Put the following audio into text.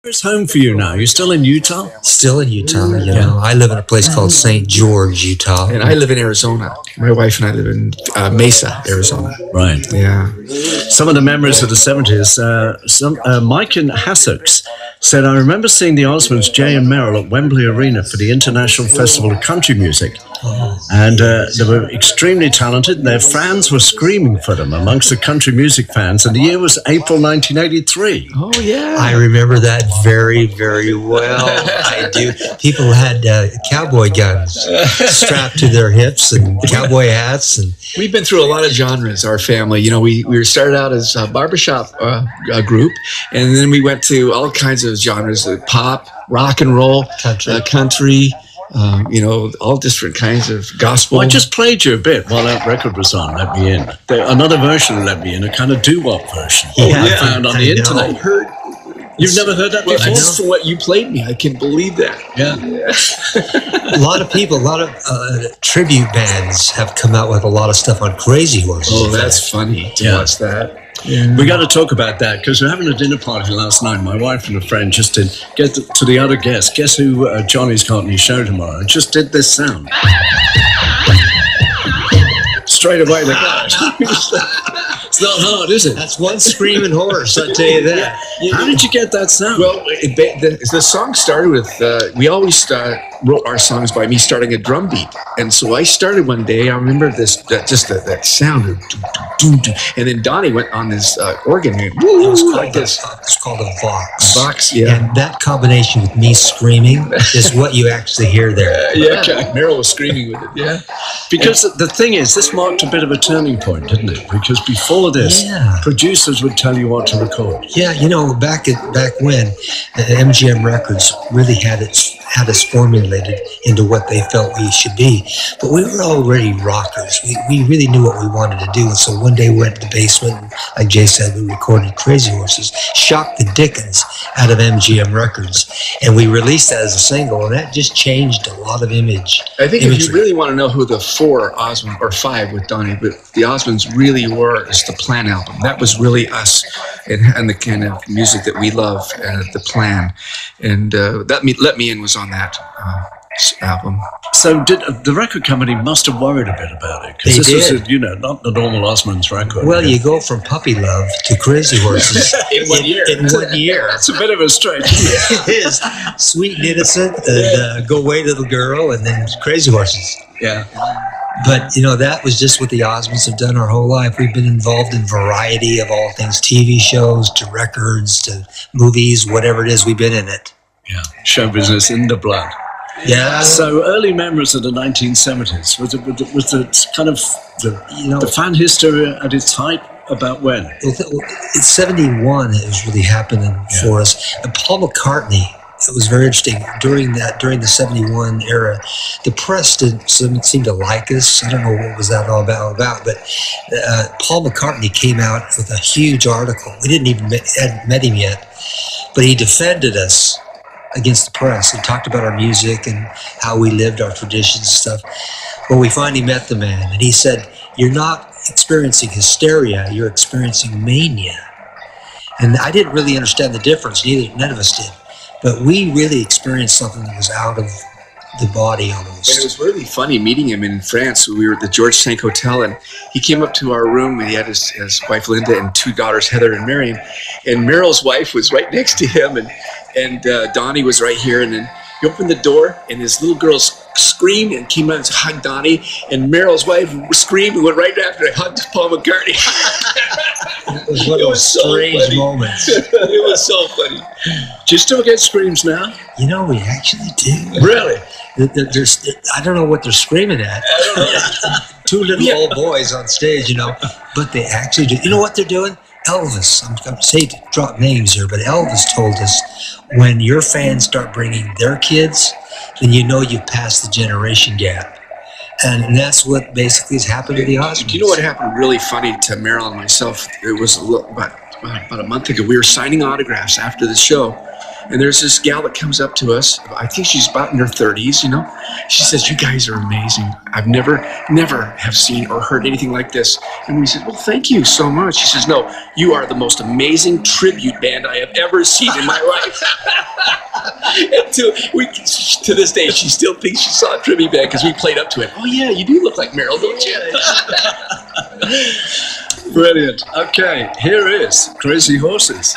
Where's home for you now? You're still in Utah? Still in Utah, you know. I live in a place called St. George, Utah. And I live in Arizona. My wife and I live in Mesa, Arizona. Right. Yeah. Some of the memories of the 70s, Mike in Hassocks said, I remember seeing the Osmonds, Jay and Merrill, at Wembley Arena for the International Festival of Country Music. And they were extremely talented, and their fans were screaming for them amongst the country music fans. And the year was April 1983. Oh, yeah. I remember that very, very well. I do. People had cowboy guns strapped to their hips and cowboy hats. And we've been through a lot of genres, our family. You know, we started out as a barbershop group, and then we went to all kinds of genres, like pop, rock and roll, country, you know, all different kinds of gospel. Well, I just played you a bit while that record was on, Let Me In. Another version of Let Me In, a kind of doo-wop version I found on the internet. You've never heard that before? That's what you played me. I can't believe that. Yeah. A lot of people, a lot of tribute bands have come out with a lot of stuff on Crazy Horses. Oh, that's funny to watch that. Yeah. We got to talk about that because we're having a dinner party last night. My wife and a friend just did, get to the other guest. Guess who Johnny's got on his show tomorrow? Just did this sound. Straight away they got it. It's not hard, is it? That's one screaming horse, I tell you that. How did you get that sound? Well, the song started with, we always wrote our songs by me starting a drum beat. And so I started one day, I remember that sound of doo-doo-doo-doo. And then Donnie went on this organ and It's called a Vox. Vox, yeah. And that combination with me screaming is what you actually hear there. Meryl was screaming with it, yeah. Because the thing is, this marked a bit of a turning point, didn't it? Because before this, producers would tell you what to record. Yeah, you know, back when MGM Records really had us formulated into what they felt we should be. But we were already rockers. We really knew what we wanted to do. And so one day we went to the basement, and like Jay said, we recorded Crazy Horses, shocked the dickens out of MGM Records. And we released that as a single, and that just changed a lot of imagery. I think if you really want to know who the Osmond, or five with Donnie, but the Osmonds really were, is the Plan album. That was really us and the kind of music that we love, the Plan. And Let Me In was on that album. So the record company must have worried a bit about it, because this was, not the normal Osmonds record. Well, you go from Puppy Love to Crazy Horses in 1 year. In 1 year. It's a bit of a stretch. It is. Sweet and Innocent, and Go Away Little Girl, and then Crazy Horses. Yeah. But, that was just what the Osmonds have done our whole life. We've been involved in variety of all things, TV shows to records to movies, whatever it is, we've been in it. Yeah, show business in the blood. Yeah. So early memories of the 1970s, was the kind of the fan hysteria at its height about when? It's 71 it was really happening for us. And Paul McCartney, it was very interesting. During the 71 era, the press didn't seem to like us. I don't know what was that all about, but Paul McCartney came out with a huge article. We hadn't met him yet, but he defended us against the press and talked about our music and how we lived our traditions and stuff. Well, we finally met the man, and he said, "You're not experiencing hysteria, you're experiencing mania." And I didn't really understand the difference. None of us did. But we really experienced something that was out of the body almost. And it was really funny meeting him in France. We were at the George Tank Hotel, and he came up to our room, and he had his wife Linda and two daughters, Heather and Marion. And Meryl's wife was right next to him, and Donnie was right here. And then he opened the door, and his little girl screamed and came out and hugged Donnie. And Meryl's wife screamed and went right after and hugged Paul McCartney. It was one of those strange moments. It was so funny. Do you still get screams now? We actually do. Really? I don't know what they're screaming at. I don't know. Two little old boys on stage, but they actually do. You know what they're doing? Elvis, I'm going to say to drop names here, but Elvis told us, when your fans start bringing their kids, then you've passed the generation gap. And that's what basically has happened to the Osmonds. Do you know what happened really funny to Meryl and myself? It was about a month ago. We were signing autographs after the show, And there's this gal that comes up to us. I think she's about in her 30s, you know. She says, "You guys are amazing. I've never have seen or heard anything like this." And we said, "Well, thank you so much." She says, "No, you are the most amazing tribute band I have ever seen in my life." And to this day, she still thinks she saw a tribute band because we played up to it. "Oh yeah, you do look like Meryl, don't you?" Brilliant. Okay, here is Crazy Horses.